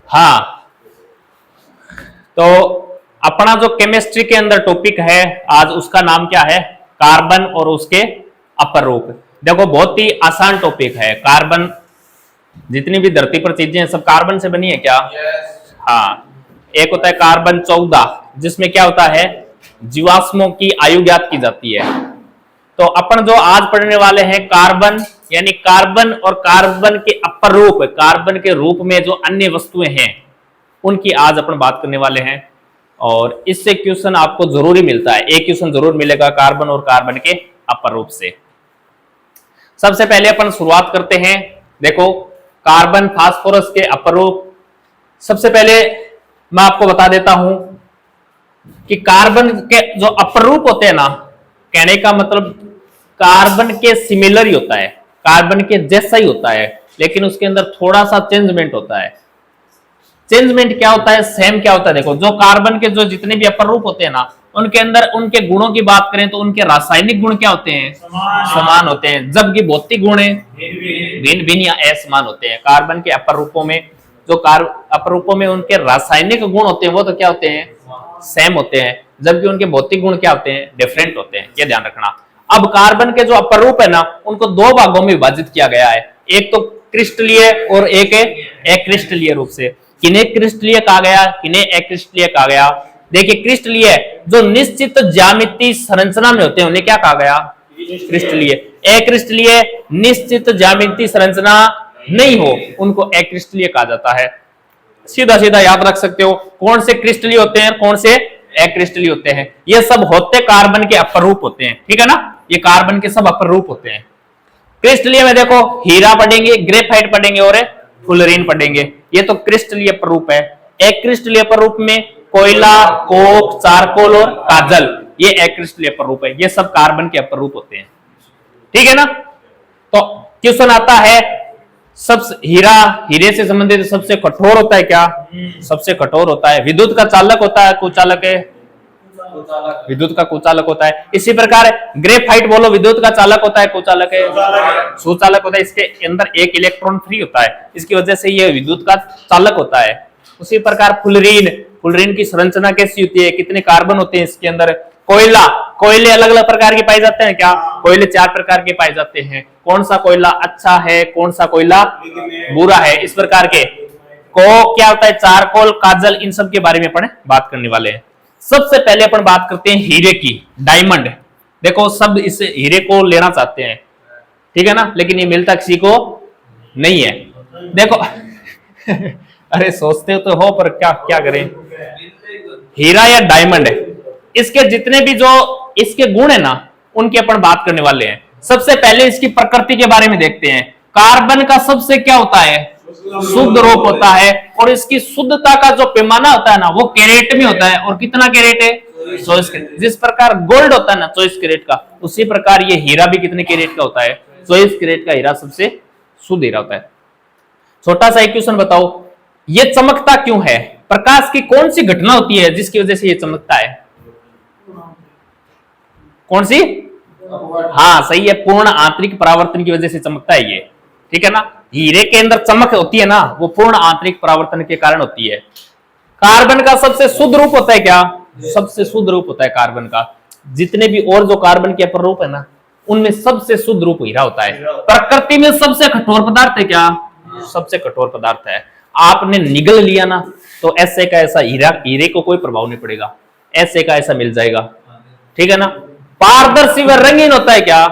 हाँ, तो अपना जो केमिस्ट्री के अंदर टॉपिक है आज, उसका नाम क्या है? कार्बन और उसके अपरूप। देखो बहुत ही आसान टॉपिक है। कार्बन, जितनी भी धरती पर चीजें हैं सब कार्बन से बनी है क्या? हाँ। एक होता है कार्बन 14, जिसमें क्या होता है? जीवाश्मों की आयु ज्ञात की जाती है। तो अपन जो आज पढ़ने वाले हैं कार्बन, यानी कार्बन और कार्बन के अपरूप, कार्बन के रूप में जो अन्य वस्तुएं हैं उनकी आज अपन बात करने वाले हैं। और इससे क्वेश्चन आपको जरूरी मिलता है, एक क्वेश्चन जरूर मिलेगा कार्बन और कार्बन के अपरूप से। सबसे पहले अपन शुरुआत करते हैं। देखो कार्बन फास्फोरस के अपरूप, सबसे पहले मैं आपको बता देता हूं कि कार्बन के जो अपरूप होते हैं ना, कहने का मतलब कार्बन के सिमिलर ही होता है, कार्बन के जैसा ही होता है, लेकिन उसके अंदर थोड़ा सा चेंजमेंट होता है। चेंजमेंट क्या होता है, सेम क्या होता है? देखो जो कार्बन के जो जितने भी अपरूप होते हैं ना, उनके अंदर उनके गुणों की बात करें तो उनके रासायनिक गुण क्या होते हैं? समान होते हैं, जबकि भौतिक गुण भिन्न भिन्न या असमान होते हैं। कार्बन के अपरूपों में जो अपरूपों में उनके रासायनिक गुण होते हैं वो तो क्या होते हैं? सेम होते हैं, जबकि उनके भौतिक गुण क्या होते हैं? डिफरेंट होते हैं। ये ध्यान रखना। अब कार्बन के जो अपरूप है ना, उनको दो भागों में विभाजित किया गया है, एक तो क्रिस्टलीय और एक अक्रिस्टलीय रूप से। किन्हें क्रिस्टलीय कहा गया, किन्हें अक्रिस्टलीय कहा गया? देखिए क्रिस्टलीय जो निश्चित ज्यामितीय संरचना में होते हैं उन्हें क्या कहा गया? क्रिस्टलीय। अक्रिस्टलीय निश्चित ज्यामितीय संरचना नहीं हो उनको अक्रिस्टलीय कहा जाता है। सीधा सीधा याद रख सकते हो कौन से क्रिस्टलीय होते हैं, कौन से अक्रिस्टलीय होते हैं। ये सब होते कार्बन के अपरूप होते हैं, ठीक है ना? ये कार्बन के सब अपरूप होते हैं। क्रिस्टलीय में देखो हीरा पढ़ेंगे, ग्रेफाइट पढ़ेंगे और फुलरीन पढ़ेंगे, ये तो क्रिस्टलीय अपरूप है। अक्रिस्टलीय अपरूप में कोयला, कोक, चारकोल और काजल, ये अक्रिस्टलीय अपरूप है। ये सब कार्बन के अपरूप होते हैं, ठीक है ना? तो क्वेश्चन आता है सबसे हीरे से संबंधित सबसे कठोर होता है क्या? सबसे कठोर होता है। विद्युत का चालक होता है, कुचालक है? विद्युत का कुचालक होता है। इसी प्रकार ग्रेफाइट बोलो, विद्युत का चालक होता है, कुचालक है? सुचालक होता है। इसके अंदर एक इलेक्ट्रॉन फ्री होता है, इसकी वजह से यह विद्युत का चालक होता है। उसी प्रकार फुलरीन की संरचना कैसी होती है, कितने कार्बन होते हैं इसके अंदर? कोयले अलग अलग प्रकार के पाए जाते हैं क्या? कोयले 4 प्रकार के पाए जाते हैं। कौन सा कोयला अच्छा है, कौन सा कोयला बुरा है, इस प्रकार के। कोक क्या होता है, चारकोल, काजल, इन सब के बारे में अपन बात करने वाले हैं। सबसे पहले अपन बात करते हैं हीरे की, डायमंड। देखो सब इस हीरे को लेना चाहते हैं, ठीक है ना, लेकिन ये मिलता किसी को नहीं है। देखो अरे सोचते तो हो पर क्या क्या करें। हीरा या डायमंड है, इसके जितने भी जो इसके गुण है ना उनकी अपन बात करने वाले हैं। सबसे पहले इसकी प्रकृति के बारे में देखते हैं। कार्बन का सबसे क्या होता है? शुद्ध रूप होता है, और इसकी शुद्धता का जो पैमाना होता है ना वो कैरेट में होता है। और कितना कैरेट है? 24 कैरेट। जिस प्रकार गोल्ड होता है ना 24 कैरेट का, उसी प्रकार ये हीरा भी कितने कैरेट का होता है? 24 कैरेट का हीरा सबसे शुद्ध हीरा होता है। छोटा सा एक क्वेश्चन बताओ, ये चमकता क्यों है? प्रकाश की कौन सी घटना होती है जिसकी वजह से ये चमकता है? कौन सी? हाँ सही है, पूर्ण आंतरिक परावर्तन की वजह से चमकता है ये, ठीक है ना? हीरे के अंदर चमक होती है ना, वो पूर्ण आंतरिक परावर्तन के कारण होती है। कार्बन का सबसे शुद्ध रूप होता है क्या? सबसे शुद्ध रूप होता है कार्बन का। जितने भी और जो कार्बन के अपरूप है ना, उनमें सबसे शुद्ध रूप हीरा होता है। प्रकृति में सबसे कठोर पदार्थ है क्या? सबसे कठोर पदार्थ है। आपने निगल लिया ना तो ऐसे का ऐसा हीरे को कोई प्रभाव नहीं पड़ेगा, ऐसे का ऐसा मिल जाएगा, ठीक है ना? पारदर्शी व रंगीन होता है क्या?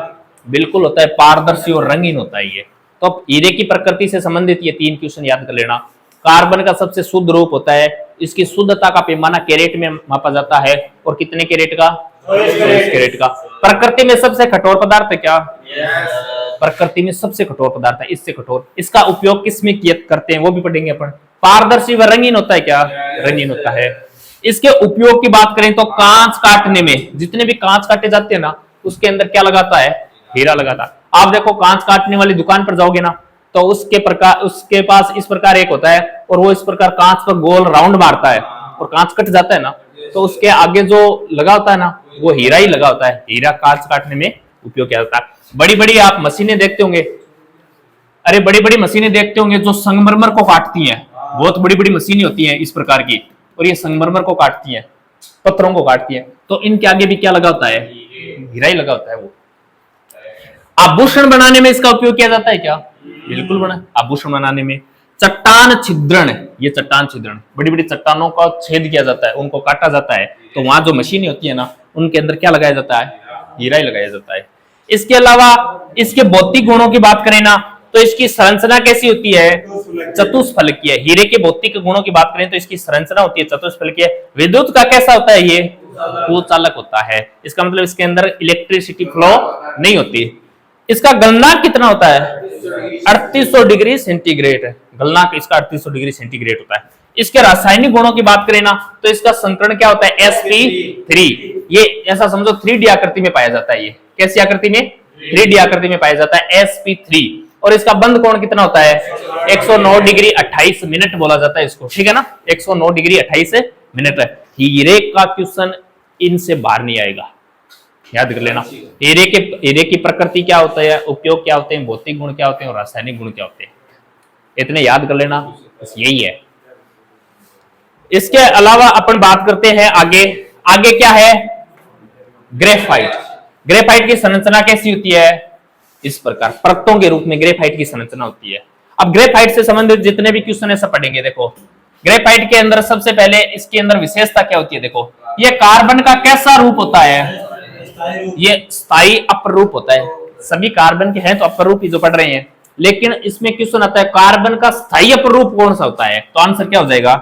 बिल्कुल होता है, पारदर्शी और रंगीन होता है ये। तो हीरे की प्रकृति से संबंधित ये 3 क्वेश्चन याद कर लेना। कार्बन का सबसे शुद्ध रूप होता है, इसकी शुद्धता का पैमाना कैरेट में मापा जाता है, और कितने कैरेट का? 24 कैरेट का। प्रकृति में सबसे कठोर पदार्थ है क्या? प्रकृति में सबसे कठोर पदार्थ है, इससे कठोर। इसका उपयोग किस में करते हैं वो भी पढ़ेंगे अपन। पारदर्शी व रंगीन होता है क्या? रंगीन होता है। इसके उपयोग की बात करें तो कांच काटने में, जितने भी कांच काटे जाते हैं ना उसके अंदर क्या लगाता है? हीरा लगाता है। आप देखो कांच काटने वाली दुकान पर जाओगे ना तो उसके पास इस प्रकार एक होता है, और वो इस प्रकार कांच का गोल राउंड मारता है और कांच कट जाता है ना, तो उसके आगे जो लगा होता है ना, वो हीरा ही लगा होता है। हीरा कांच काटने में उपयोग किया जाता है। बड़ी बड़ी आप मशीनें देखते होंगे, अरे बड़ी बड़ी मशीनें देखते होंगे जो संगमरमर को काटती हैं, बहुत बड़ी बड़ी मशीनें होती हैं इस प्रकार की, और ये संगमरमर को काटती हैं, पत्थरों को काटती हैं। तो इनके आगे भी क्या लगा होता है? हीरा ही लगा होता है। वो आभूषण बनाने में इसका उपयोग किया जाता है क्या? बिल्कुल बना। आभूषण बनाने में चट्टान छिद्रण, ये चट्टान छिद्रण, बड़ी बड़ी चट्टानों का छेद किया जाता है, उनको काटा जाता है, तो वहां जो मशीनें होती है ना, उनके अंदर क्या लगाया जाता है? हीरा ही लगाया जाता है। इसके अलावा इसके भौतिक गुणों की बात करें ना, तो इसकी संरचना कैसी होती है? चतुष्फलकीय। हीरे के भौतिक गुणों की बात करें तो इसकी संरचना होती है चतुष्फलकीय। विद्युत का कैसा होता है? ये कुचालक होता है। इसका मतलब इसके अंदर इलेक्ट्रिसिटी फ्लो नहीं होती। इसका गलनांक कितना होता है? 3800 डिग्री सेंटीग्रेड। गलनांक इसका 3800 डिग्री सेंटीग्रेड होता है। इसके रासायनिक गुणों की बात करें ना, तो इसका संकरण क्या होता है? sp3। ये ऐसा समझो 3D आकृति में पाया जाता है। ये कैसी आकृति में? 3D आकृति में पाया जाता है, sp3। और इसका बंद कोण कितना होता है? 109 डिग्री 28 मिनट बोला जाता है इसको, ठीक है ना? 109 डिग्री 28 मिनट। हीरे का क्वेश्चन इनसे बाहर नहीं आएगा, याद कर लेना। हीरे की प्रकृति क्या होता है, उपयोग क्या होते हैं, भौतिक गुण क्या होते हैं और रासायनिक गुण क्या होते हैं, इतने याद कर लेना, बस यही है। इसके अलावा अपन बात करते हैं आगे। आगे क्या है? ग्रेफाइट। ग्रेफाइट की संरचना कैसी होती है? इस प्रकार परतों के रूप में ग्रेफाइट की संरचना होती है। अब ग्रेफाइट से संबंधित जितने भी क्वेश्चन है सब पढ़ेंगे। देखो ग्रेफाइट के अंदर सबसे पहले इसके अंदर विशेषता क्या होती है? देखो ये कार्बन का कैसा रूप होता है? ये स्थायी अपर रूप होता है। सभी कार्बन के हैं तो अपर रूप ही जो पढ़ रहे हैं, लेकिन इसमें क्वेश्चन आता है कार्बन का स्थायी अपर रूप कौन सा होता है? तो आंसर क्या हो जाएगा?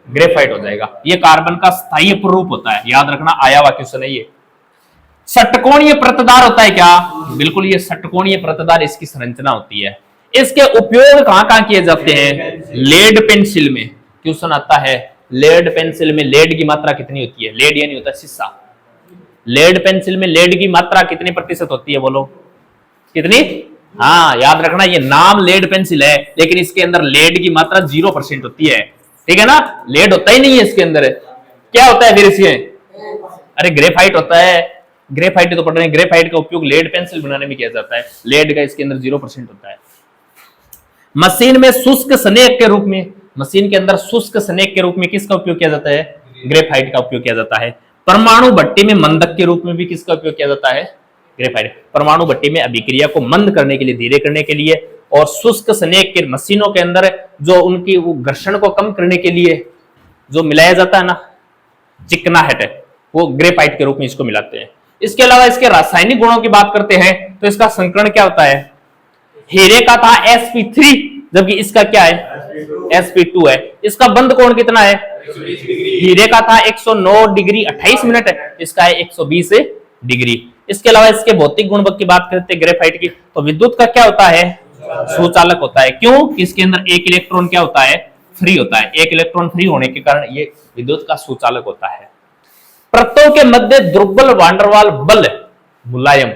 ग्रेफाइट हो जाएगा। ये कार्बन का स्थायी अपर रूप होता है, याद रखना, आया हुआ क्वेश्चन है ये। षटकोणीय प्रतदार होता है क्या? बिल्कुल, ये षटकोणीय प्रतदार इसकी संरचना होती है। इसके उपयोग कहां किए जाते हैं? लेड पेंसिल में। क्वेश्चन आता है लेड पेंसिल में लेड की मात्रा कितनी होती है? लेड यानी होता है शीशा। लेड पेंसिल में लेड की मात्रा कितनी प्रतिशत होती है? बोलो कितनी? हाँ, याद रखना, ये नाम लेड पेंसिल है लेकिन इसके अंदर लेड की मात्रा 0% होती है, ठीक है ना? लेड होता ही नहीं है इसके अंदर। क्या होता है फिर इसमें? अरे ग्रेफाइट होता है। ग्रेफाइट तो पढ़ रहे हैं। ग्रेफाइट का उपयोग लेड पेंसिल बनाने में किया जाता है। लेड का इसके अंदर 0% होता है। मशीन में शुष्क स्नेक के रूप में, मशीन के अंदर शुष्क स्नेक के रूप में किसका उपयोग किया जाता है? ग्रेफाइट का उपयोग किया जाता है। परमाणु भट्टी में मंदक के रूप में भी किसका उपयोग किया जाता है? ग्रेफाइट। परमाणु भट्टी में अभिक्रिया को मंद करने के लिए, धीरे करने के लिए, और शुष्क स्नेक के मशीनों के अंदर जो उनकी वो घर्षण को कम करने के लिए जो मिलाया जाता है ना, चिकनाहट, वो ग्रेफाइट के रूप में इसको मिलाते हैं। इसके अलावा इसके रासायनिक गुणों की बात करते हैं तो इसका संकरण क्या होता है? हीरे का था sp3, जबकि इसका क्या है? sp2 है। इसका बंद कोण कितना है? हीरे का था 109 डिग्री 28 मिनट है, इसका है 120 डिग्री। इसके अलावा इसके भौतिक गुण की बात करते हैं ग्रेफाइट की, तो विद्युत का क्या होता है? सुचालक होता है। क्यों? इसके अंदर एक इलेक्ट्रॉन क्या होता है? फ्री होता है। एक इलेक्ट्रॉन फ्री होने के कारण ये विद्युत का सुचालक होता है। परतों के मध्य दुर्बल वांडरवाल बल, मुलायम,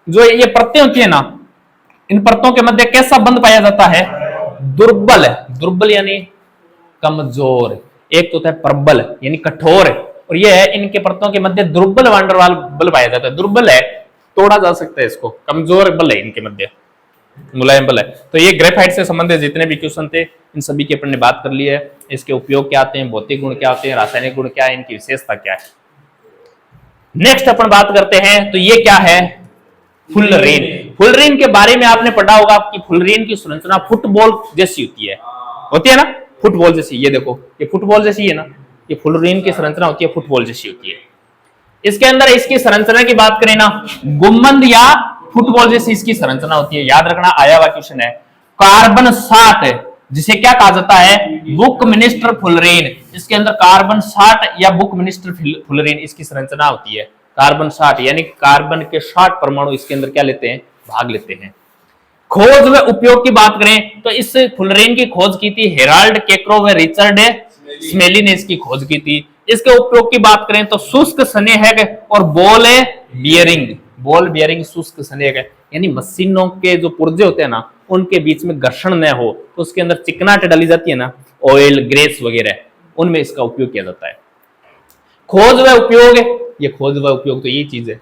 जो ये परतें होती है ना, इन परतों के मध्य कैसा बंध पाया जाता है? दुर्बल। दुर्बल यानी कमजोर। एक तो होता है प्रबल यानी कठोर, और ये है इनके परतों के मध्य दुर्बल वांडरवाल बल पाया जाता है। दुर्बल है, तोड़ा जा सकता है इसको, कमजोर बल है इनके मध्य, मुलायम बल है। तो ये ग्रेफाइट से संबंधित जितने भी क्वेश्चन थे इन सभी की अपन ने बात कर ली है। इसके उपयोग क्या आते हैं, भौतिक गुण क्या होते हैं, रासायनिक गुण क्या है, इनकी विशेषता क्या है। नेक्स्ट अपन बात करते हैं, तो ये क्या है? फुलरेन। फुलरेन के बारे में आपने पढ़ा होगा कि फुलरेन की संरचना फुटबॉल जैसी होती है ना, फुटबॉल जैसी। ये देखो, ये फुटबॉल जैसी है ना, ये फुलरेन की संरचना होती है, फुटबॉल जैसी होती है। इसके अंदर इसकी संरचना की बात करें ना, गुंबद या फुटबॉल जैसी इसकी संरचना होती है। याद रखना, आया हुआ क्वेश्चन है। कार्बन 60, जिसे क्या कहा जाता है? बुकमिनिस्टर फुलरेन। इसके अंदर कार्बन 60 या बुकमिनिस्टर फुलरेन इसकी संरचना होती है। कार्बन 60 यानी कार्बन के 60 परमाणु इसके अंदर क्या लेते हैं? भाग लेते हैं। खोज व उपयोग की बात करें तो इस फुलरेन की खोज की थी हेराल्ड केक्रो व रिचर्ड स्मेली ने इसकी खोज की थी। इसके उपयोग की बात करें तो शुष्क स्नेहक और बॉल बियरिंग। बॉल बियरिंग शुष्क स्नेहक यानी मशीनों के जो पुर्जे होते हैं ना, उनके बीच में घर्षण न हो तो उसके अंदर चिकनाहट डाली जाती है ना, ऑयल ग्रेस वगैरह, उनमें इसका उपयोग किया जाता है। खोज व उपयोग, ये खोज व उपयोग तो ये चीज है।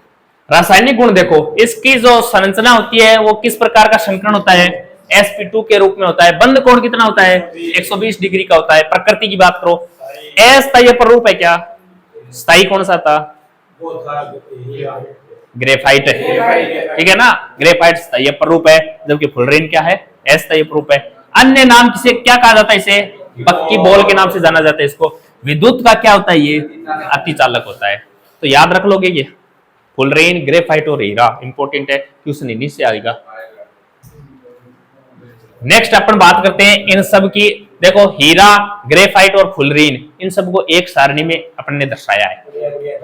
रासायनिक गुण देखो, इसकी जो संरचना होती है वो किस प्रकार का संकरण होता है, sp2 के रूप में होता है। बंद कोण कितना होता है, 120 डिग्री का होता है। प्रकृति की बात करो, अस्थायी प्ररूप है क्या, स्थायी कौन सा था, ग्रेफाइट है, ठीक है ना, ग्रेफाइट स्थायी प्ररूप है, जबकि फुलरेन क्या है, अस्थायी प्ररूप है। अन्य नाम किसे क्या कहा जाता है, इसे पक्की बॉल के नाम से जाना जाता है। इसको विद्युत का क्या होता है, ये अतिचालक होता है। तो याद रख लोगे ये फुलरेन, ग्रेफाइट और हीरा इंपॉर्टेंट है, क्वेश्चन इन्हीं से आएगा। नेक्स्ट अपन बात करते हैं इन सब की। देखो हीरा, ग्रेफाइट और फुलरेन, इन सबको एक सारणी में अपन ने दर्शाया है।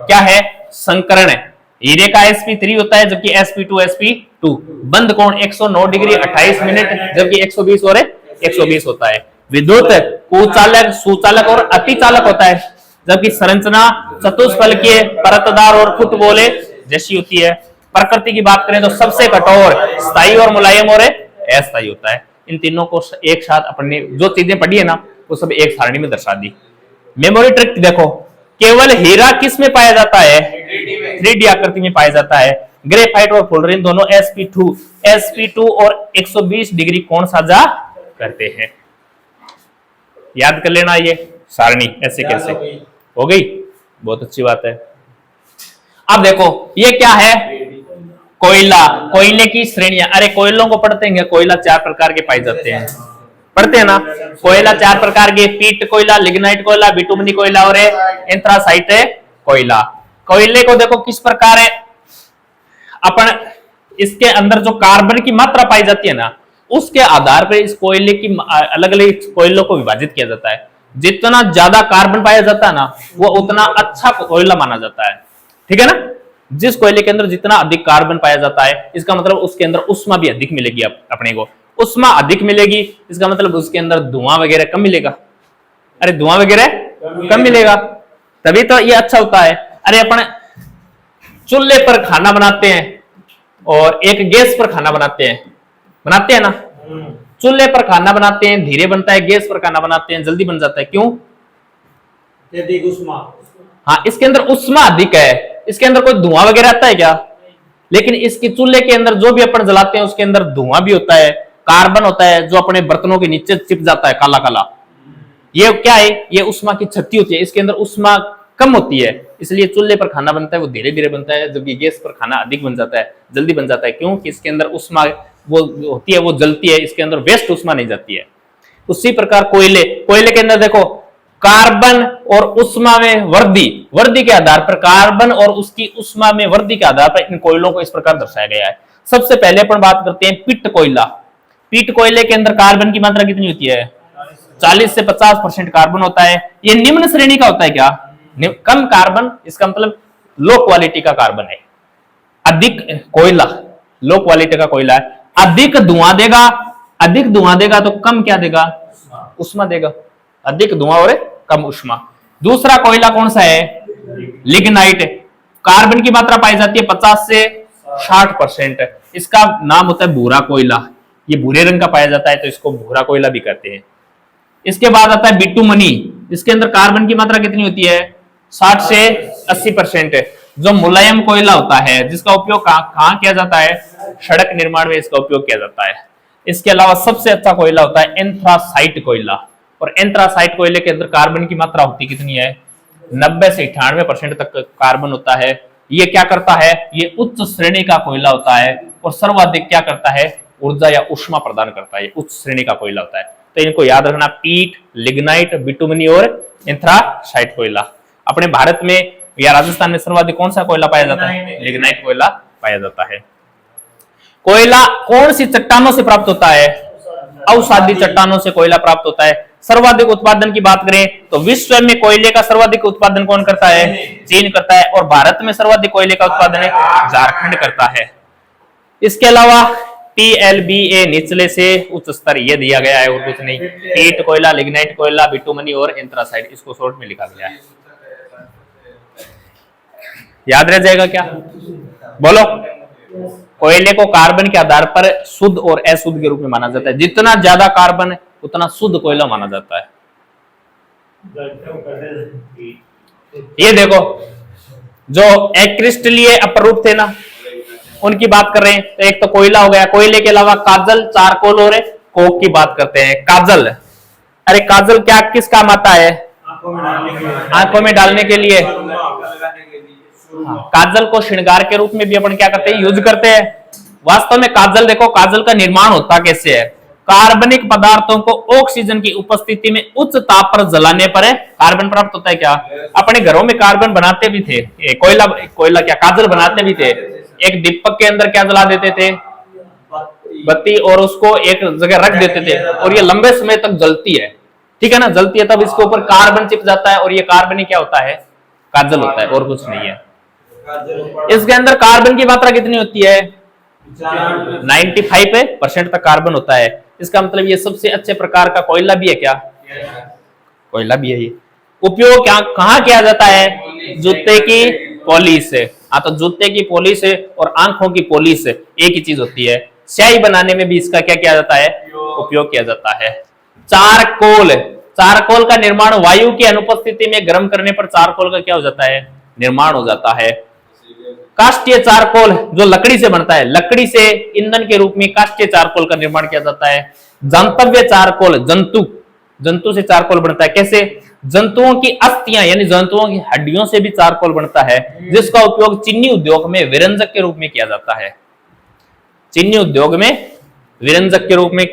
क्या है, संकरण है। हीरे का sp3 होता है, जबकि sp2 बंद कोण 109 डिग्री 28 मिनट, जबकि 120 और 120 होता है। विद्युत कुचालक, सुचालक और अतिचालक होता है, जबकि संरचना चतुष्फलकीय, परतदार और फुटबॉले जैसी होती है। प्रकृति की बात करें तो सबसे कठोर, स्थायी और मुलायम और अस्थायी होता है। इन तीनों को एक साथ अपन ने जो चीजें पढ़ी है ना, वो सब एक सारणी में दर्शा दी। मेमोरी ट्रिक देखो, केवल हीरा किस में पाया जाता है, 3D आकृति में पाया जाता है। ग्रेफाइट और फुलरेन दोनों sp2 और 120 डिग्री कोण साझा करते हैं। याद कर लेना ये सारणी, ऐसे कैसे हो गई, बहुत अच्छी बात है। अब देखो ये क्या है, कोयला, कोयले की श्रेणियां। अरे कोयलों को पढ़ते हैं, कोयला 4 प्रकार के पाए जाते हैं, पढ़ते हैं ना। कोयला 4 प्रकार के, पीट कोयला, लिग्नाइट कोयला, बिटुमनी कोयला और एंथ्रासाइट कोयला। कोयले को देखो किस प्रकार है, अपन इसके अंदर जो कार्बन की मात्रा पाई जाती है ना, उसके आधार पर इस कोयले की अलग अलग कोयलों को विभाजित किया जाता है। जितना ज्यादा कार्बन पाया जाता है ना, वो उतना अच्छा कोयला माना जाता है, ठीक है ना। जिस कोयले के अंदर जितना अधिक कार्बन पाया जाता है, इसका मतलब उसके अंदर उष्मा भी अधिक मिलेगी। अपने को उष्मा अधिक मिलेगी, इसका मतलब उसके अंदर धुआं वगैरह कम मिलेगा। अरे धुआं वगैरह कम मिलेगा, तभी तो ये अच्छा होता है। अरे अपन चूल्हे पर खाना बनाते हैं और एक गैस पर खाना बनाते हैं ना। चूल्हे पर खाना बनाते हैं, धीरे बनता है, गैस पर खाना बनाते हैं, जल्दी बन जाता है। क्यों, हाँ, इसके अंदर उष्मा अधिक है, इसके अंदर कोई धुआं वगैरह आता है क्या, लेकिन इसके चूल्हे के अंदर जो भी अपन जलाते हैं उसके अंदर धुआं भी होता है, कार्बन होता है, जो अपने बर्तनों के नीचे चिप जाता है काला काला। ये क्या है, ये उष्मा की क्षति होती है, इसके अंदर उष्मा कम होती है, इसलिए चूल्हे पर खाना बनता है वो धीरे धीरे बनता है, जबकि गैस पर खाना अधिक बन जाता है, जल्दी बन जाता है। क्यों कि इसके अंदर उष्मा वो होती है, वो जलती है, इसके अंदर वेस्ट उष्मा नहीं जाती है। उसी प्रकार कोयले के अंदर देखो कार्बन और उष्मा में वृद्धि के आधार पर, कार्बन और उसकी उष्मा में वृद्धि के आधार पर इन कोयलों को इस प्रकार दर्शाया गया है। सबसे पहले अपन बात करते हैं पीट कोयला। पीट कोयले के अंदर कार्बन की मात्रा कितनी होती है, 40 से 50% कार्बन होता है। ये निम्न श्रेणी का होता है क्या, कम कार्बन, इसका मतलब लो क्वालिटी का कार्बन है। अधिक कोयला लो क्वालिटी का कोयला है, अधिक धुआं देगा तो कम क्या देगा, उष्मा देगा। अधिक धुआं और कम उष्मा। दूसरा कोयला कौन सा है, लिग्नाइट। कार्बन की मात्रा पाई जाती है 50 से 60%, इसका नाम होता है भूरा कोयला। ये भूरे रंग का पाया जाता है तो इसको भूरा कोयला भी कहते हैं। इसके बाद आता है बिटुमनी, इसके अंदर कार्बन की मात्रा कितनी होती है, 60 से 80%, जो मुलायम कोयला होता है, जिसका उपयोग कहां किया जाता है, सड़क निर्माण में इसका उपयोग किया जाता है। इसके अलावा सबसे अच्छा कोयला होता है एंथ्रासाइट कोयला, और एंथ्रासाइट कोयले के अंदर कार्बन की मात्रा होती कितनी है, 90 से 98% तक कार्बन होता है। ये क्या करता है, ये उच्च श्रेणी का कोयला होता है और सर्वाधिक क्या करता है, ऊर्जा या उष्मा प्रदान करता है। ये उच्च श्रेणी का कोयला होता है, तो इनको याद रखना, पीट, लिग्नाइट, बिटुमनी और एंथ्रासाइट कोयला। अपने भारत में या राजस्थान में सर्वाधिक कौन सा कोयला पाया जाता है, लिग्नाइट कोयला पाया जाता है। कोयला कौन सी चट्टानों से प्राप्त होता है, अवसादी चट्टानों से कोयला प्राप्त होता है। सर्वाधिक उत्पादन की बात करें तो विश्व में कोयले का सर्वाधिक उत्पादन कौन करता है, चीन करता है, और भारत में सर्वाधिक कोयले का उत्पादन है झारखंड करता है। इसके अलावा TLBA निचले से उच्च स्तर ये दिया गया है और कुछ नहीं। पीट कोयला, लिग्नाइट कोयला, बिटुमनी और एंथ्रासाइट, इसको शॉर्ट में लिखा गया है। याद रह जाएगा क्या, बोलो। कोयले को कार्बन के आधार पर शुद्ध और अशुद्ध के रूप में माना जाता है। जितना ज्यादा कार्बन उतना शुद्ध कोयला माना जाता है। ये देखो जो एक्रिस्टलीय अपरूप थे ना, उनकी बात कर रहे हैं। तो एक तो कोयला हो गया, कोयले के अलावा काजल, चारकोल और कोक की बात करते हैं। काजल, अरे काजल क्या किस काम आता है? आंखों में डालने के लिए। काजल को श्रृंगार के रूप में भी अपन क्या करते हैं, यूज करते हैं। वास्तव में काजल देखो, काजल का निर्माण होता कैसे है? कार्बनिक पदार्थों को ऑक्सीजन की उपस्थिति में उच्च ताप पर जलाने पर कार्बन प्राप्त होता है। क्या अपने घरों में कार्बन बनाते भी थे, कोयला क्या काजल बनाते भी थे। एक दीपक के अंदर क्या जला देते थे? बत्ती, और उसको एक जगह रख देते थे और ये लंबे समय तक जलती है, ठीक है ना, जलती है। तब इसके ऊपर कार्बन चिप जाता है और ये कार्बन ही क्या होता है? काजल होता है, और कुछ नहीं है। इसके अंदर कार्बन की मात्रा कितनी होती है? 95% तक कार्बन होता है। इसका मतलब ये सबसे अच्छे प्रकार का कोयला भी है। क्या कोयला भी है ये? उपयोग क्या कहाँ किया जाता है? जूते की पॉलिश है। हाँ, तो जूते की पॉलिश है और आंखों की पॉलिश है, एक ही चीज होती है। स्याही बनाने में भी इसका क्या किया जाता है? उपयोग किया जाता है। चारकोल, चारकोल का निर्माण वायु की अनुपस्थिति में गर्म करने पर चारकोल का क्या हो जाता है? निर्माण हो जाता है। काष्ठीय चारकोल जो लकड़ी से बनता है, लकड़ी से ईंधन के रूप में काष्ठीय चारकोल का निर्माण किया जाता है। जंतव्य चारकोल, जंतु से चारकोल बनता है। कैसे? जंतुओं की अस्थियां यानी जंतुओं की हड्डियों से भी चारकोल बनता है, जिसका उपयोग चीनी उद्योग में विरंजक के रूप में किया जाता है। चीनी उद्योग में विरंजक के रूप में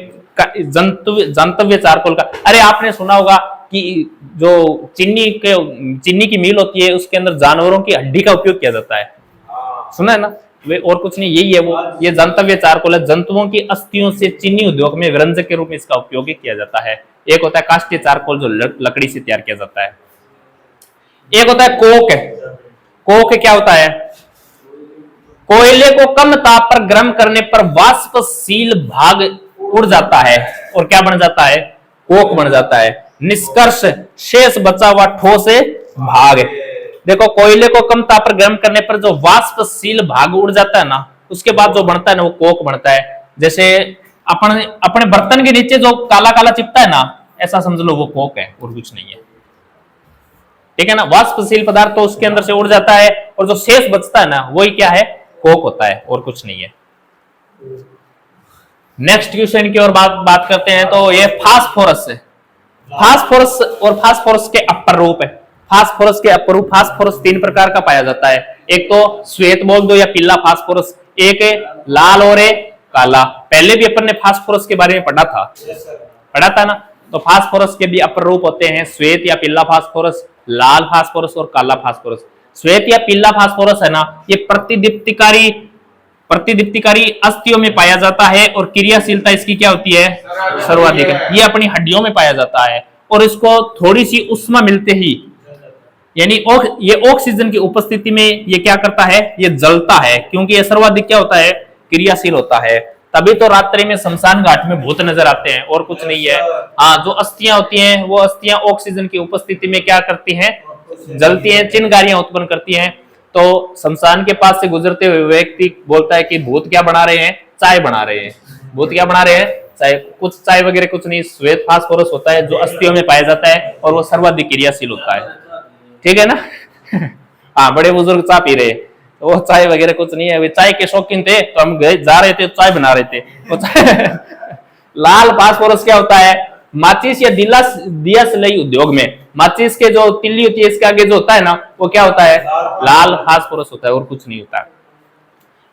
जंतव्य चारकोल का। अरे आपने सुना होगा कि जो चीनी की मिल होती है, उसके अंदर जानवरों की हड्डी का उपयोग किया जाता है, सुना है ना? वे और कुछ नहीं, यही है वो, ये जंतव्य चारकोल है। जंतुओं की अस्थियों से चीनी उद्योग में विरंजक के रूप में इसका उपयोग किया जाता है। एक होता है काष्ठीय चारकोल जो लकड़ी से तैयार किया जाता है। एक होता है कोक। कोक क्या होता है? कोयले को कम ताप पर गर्म करने पर वाष्पशील भाग उड़ जाता है और क्या बन जाता है? कोक बन जाता है। निष्कर्ष, शेष बचा हुआ ठोस भाग। देखो, कोयले को कम ताप पर गर्म करने पर जो वाष्पशील भाग उड़ जाता है ना, उसके बाद जो बनता है ना, वो कोक बनता है। जैसे अपने बर्तन के नीचे जो काला काला चिपता है ना, ऐसा समझ लो वो कोक है और कुछ नहीं है, ठीक है ना। वाष्पशील पदार्थ तो उसके अंदर से उड़ जाता है और जो शेष बचता है ना, वही क्या है? कोक होता है और कुछ नहीं है। नेक्स्ट क्वेश्चन की ओर बात करते हैं। तो ये फास्फोरस है। फास्फोरस और फास्फोरस के अपर रूप है। फास्फोरस के अपर रूप, फास्फोरस 3 प्रकार का पाया जाता है। एक तो श्वेत बोल दो या पीला फास्फोरस, एक है लाल और एक काला। पहले भी अपन ने फास्फोरस के बारे में पढ़ा था ना। तो फास्फोरस के भी अपर रूप होते हैं श्वेत या पीला फास्फोरस, लाल फास्फोरस और काला फास्फोरस। श्वेत या पीला फास्फोरस है ना, ये प्रतिदीप्तिकारी अस्थियों में पाया जाता है और क्रियाशीलता इसकी क्या होती है? सर्वाधिक है। ये अपनी हड्डियों में पाया जाता है और इसको थोड़ी सी उष्मा मिलते ही, यानी ये ऑक्सीजन की उपस्थिति में ये क्या करता है? ये जलता है, क्योंकि ये सर्वाधिक क्या होता है? क्रियाशील होता है। तभी तो रात्रि में शमशान घाट में भूत नजर आते हैं, और कुछ नहीं है। हाँ, जो अस्थियां होती हैं, वो अस्थियां ऑक्सीजन की उपस्थिति में क्या करती हैं? जलती हैं, चिंगारियां उत्पन्न करती हैं। तो शमशान के पास से गुजरते हुए व्यक्ति बोलता है कि भूत क्या बना रहे हैं? चाय बना रहे हैं। भूत क्या बना रहे हैं? चाय। कुछ चाय वगैरह कुछ नहीं, श्वेत फास्फोरस होता है जो अस्थियों में पाया जाता है और वो सर्वाधिक क्रियाशील होता है, ठीक है ना। हाँ, बड़े बुजुर्ग चाय पी रहे, वो चाय वगैरह कुछ नहीं है। वे चाय के शौकीन थे, तो हम गए जा रहे थे, चाय बना रहे थे। लाल फास्फोरस क्या होता है? माचिस या दिया सलाई उद्योग में माचिस के जो तिल्ली होती है, इसके आगे जो होता है ना, वो क्या होता है? लाल फास्फोरस होता है और कुछ नहीं होता।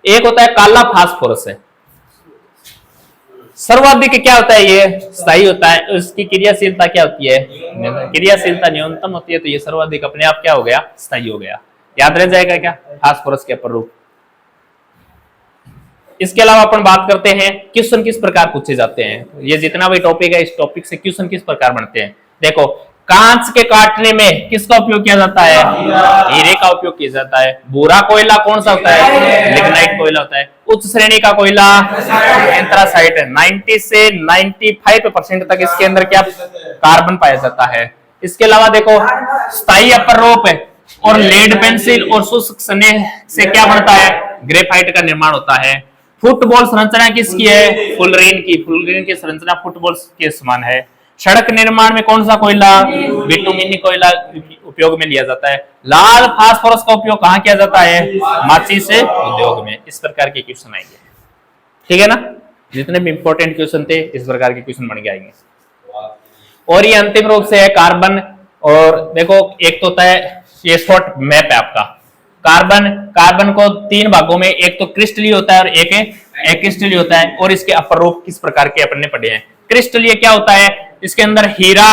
एक होता है काला फास्फोरस है। सर्वाधिक क्या होता है? ये स्थायी होता है। उसकी क्रियाशीलता क्या होती है? क्रियाशीलता न्यूनतम होती है। तो ये सर्वाधिक अपने आप क्या हो गया? स्थायी हो गया। याद रह जाएगा क्या? फास्फोरस के अपर रूप। इसके अलावा अपन बात करते हैं क्वेश्चन किस प्रकार पूछे जाते हैं। ये जितना भी टॉपिक है, इस टॉपिक से क्वेश्चन किस प्रकार बनते हैं। देखो, कांच के काटने में किसका उपयोग किया जाता है? हीरे का उपयोग किया जाता है। बुरा कोयला कौन सा होता है? लिग्नाइट कोयला होता है। उच्च श्रेणी का कोयला एंथ्रासाइट है। 90 से 95% तक इसके अंदर क्या कार्बन पाया जाता है। इसके अलावा देखो, स्थायी अपर रूप है और लेड पेंसिल और शुष्क स्नेह से क्या बनता है? ग्रेफाइट का निर्माण होता है। फुटबॉल संरचना किसकी है? फुलरेन की। फुलरेन की संरचना फुटबॉल के समान है। सड़क निर्माण में कौन सा कोयला, बिटुमिनी कोयला उपयोग में लिया जाता है। लाल फास्फोरस का उपयोग कहाँ किया जाता है, माचिस से उद्योग में। इस प्रकार के क्वेश्चन आएंगे, ठीक है ना। जितने भी इंपॉर्टेंट क्वेश्चन थे इस प्रकार के क्वेश्चन बन के आएंगे। और ये अंतिम रूप से है कार्बन। और देखो एक तो होता है ये शॉर्ट मैप है आपका। कार्बन को 3 भागों में, एक तो क्रिस्टलीय होता है और एक एक्रिस्टलीय होता है। और इसके अपरूप किस प्रकार के अपन ने पढ़े हैं। क्रिस्टलीय क्या होता है, इसके अंदर हीरा,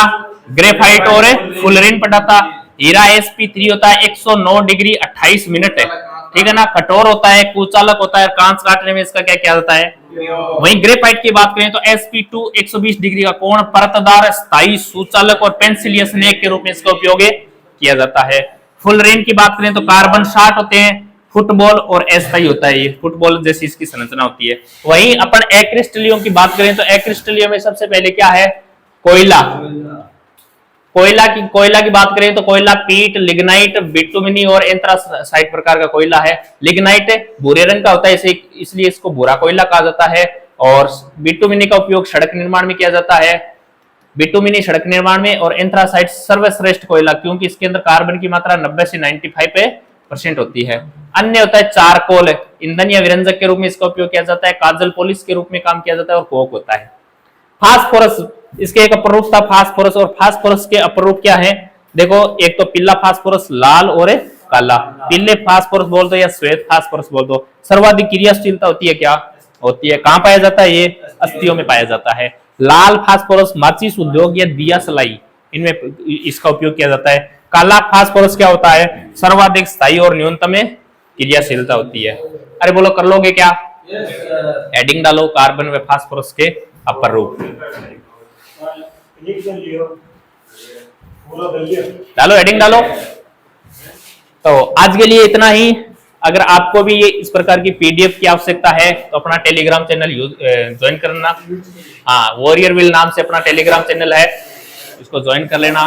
ग्रेफाइट और फुलरिन पड़ा था। हीरा sp3 होता है 109 डिग्री 28 मिनट है, ठीक है ना। कठोर होता है, कुचालक होता है, कांच काटने में इसका क्या किया जाता है। वहीं ग्रेफाइट की बात करें तो sp2 120 डिग्री का कोण, परतदार, स्थायी, सुचालक और पेंसिलीय स्नेक के रूप में इसका उपयोग किया जाता है। फुलरिन की बात करें तो कार्बन 60 होते हैं, फुटबॉल और अस्थायी होता है, ये फुटबॉल जैसी इसकी संरचना होती है। वहीं अपन एक्रिस्टलियों की बात करें तो एक्रिस्टलियों में सबसे पहले क्या है, कोयला। कोयला की बात करें तो कोयला पीट, लिग्नाइट, बिटुमिनी और एंथ्रासाइट प्रकार का कोयला है। लिग्नाइट भूरे रंग का होता है, इसलिए इसको भूरा कोयला कहा जाता है। और बिटुमिनी का उपयोग सड़क निर्माण में किया जाता है। बिटुमिनी सड़क निर्माण में, और एंथ्रासाइट सर्वश्रेष्ठ कोयला, क्योंकि इसके अंदर कार्बन की मात्रा 90 से 95% होती है। अन्य होता है चारकोल, ईंधन या विरंजक के रूप में इसका उपयोग किया जाता है। काजल पॉलिश के रूप में काम किया जाता है। और कोक होता है। फास्फोरस, इसके एक अपरूप था फास्फोरस। और फास्फोरस के अपरूप क्या है, देखो एक तो पीला फास्फोरस, लाल और काला। पीले फास्फोरस बोल दो या श्वेत फास्फोरस बोल दो। सर्वाधिक क्रियाशीलता होती है, क्या होती है, कहां पाया जाता है, ये अस्थियों में पाया जाता है। लाल फास्फोरस माचिस उद्योग या दिया सलाई, इनमें इसका उपयोग किया जाता है। काला फास्फोरस क्या होता है, सर्वाधिक स्थायी और न्यूनतम क्रियाशीलता होती है। अरे बोलो कर लोगे क्या, हेडिंग डालो कार्बन व फास्फोरस के अपर रूप डालो, हेडिंग डालो। तो आज के लिए इतना ही। अगर आपको भी ये इस प्रकार की पीडीएफ की आवश्यकता है तो अपना टेलीग्राम चैनल ज्वाइन करना। हाँ, वॉरियर विल नाम से अपना टेलीग्राम चैनल है, इसको ज्वाइन कर लेना।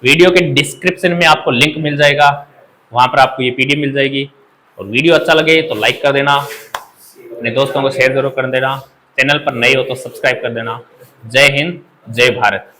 वीडियो के डिस्क्रिप्शन में आपको लिंक मिल जाएगा, वहां पर आपको ये पीडीएफ मिल जाएगी। और वीडियो अच्छा लगे तो लाइक कर देना, अपने दोस्तों को शेयर जरूर कर देना। चैनल पर नए हो तो सब्सक्राइब कर देना। जय हिंद, जय भारत।